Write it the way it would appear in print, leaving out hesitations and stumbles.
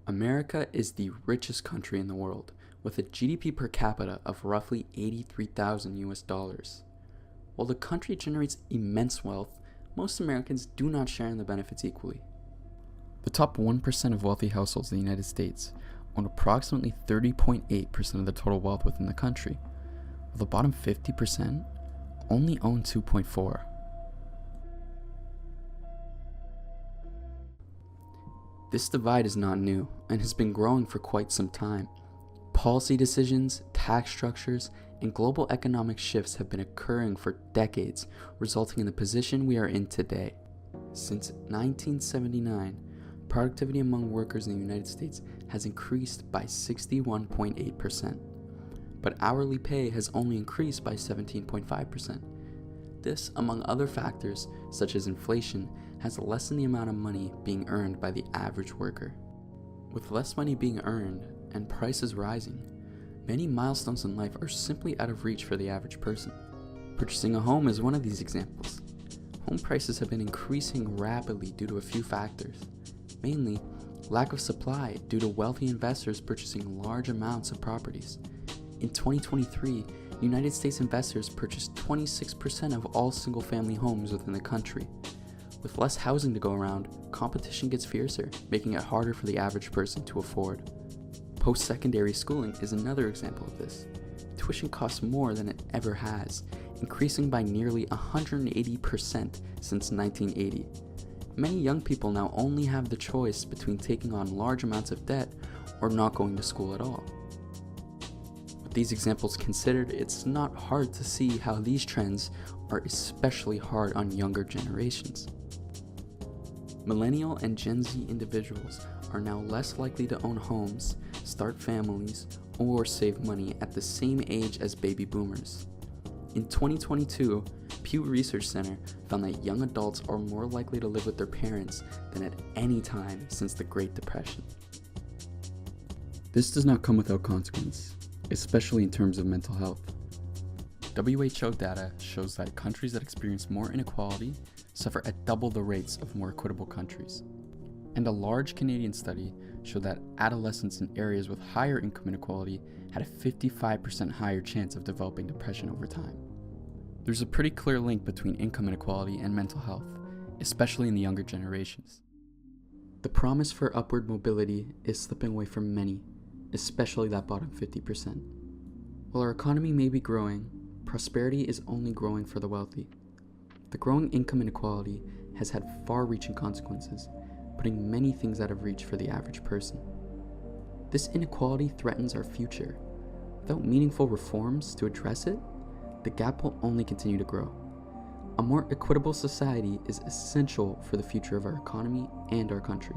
America is the richest country in the world, with a GDP per capita of roughly 83,000 US dollars. While the country generates immense wealth, most Americans do not share in the benefits equally. The top 1% of wealthy households in the United States own approximately 30.8% of the total wealth within the country, while the bottom 50% only own 2.4%. This divide is not new and has been growing for quite some time. Policy decisions, tax structures, and global economic shifts have been occurring for decades, resulting in the position we are in today. Since 1979, productivity among workers in the United States has increased by 61.8%, but hourly pay has only increased by 17.5%. This, among other factors such as inflation, has lessened the amount of money being earned by the average worker. With less money being earned and prices rising, many milestones in life are simply out of reach for the average person. Purchasing a home is one of these examples. Home prices have been increasing rapidly due to a few factors, mainly lack of supply due to wealthy investors purchasing large amounts of properties. In 2023, United States investors purchased 26% of all single-family homes within the country. With less housing to go around, competition gets fiercer, making it harder for the average person to afford. Post-secondary schooling is another example of this. Tuition costs more than it ever has, increasing by nearly 180% since 1980. Many young people now only have the choice between taking on large amounts of debt or not going to school at all. With these examples considered, it's not hard to see how these trends are especially hard on younger generations. Millennial and Gen Z individuals are now less likely to own homes, start families, or save money at the same age as baby boomers. In 2022, Pew Research Center found that young adults are more likely to live with their parents than at any time since the Great Depression. This does not come without consequence, especially in terms of mental health. WHO data shows that countries that experience more inequality suffer at double the rates of more equitable countries. And a large Canadian study showed that adolescents in areas with higher income inequality had a 55% higher chance of developing depression over time. There's a pretty clear link between income inequality and mental health, especially in the younger generations. The promise for upward mobility is slipping away from many, especially that bottom 50%. While our economy may be growing, prosperity is only growing for the wealthy. The growing income inequality has had far-reaching consequences, putting many things out of reach for the average person. This inequality threatens our future. Without meaningful reforms to address it, the gap will only continue to grow. A more equitable society is essential for the future of our economy and our country.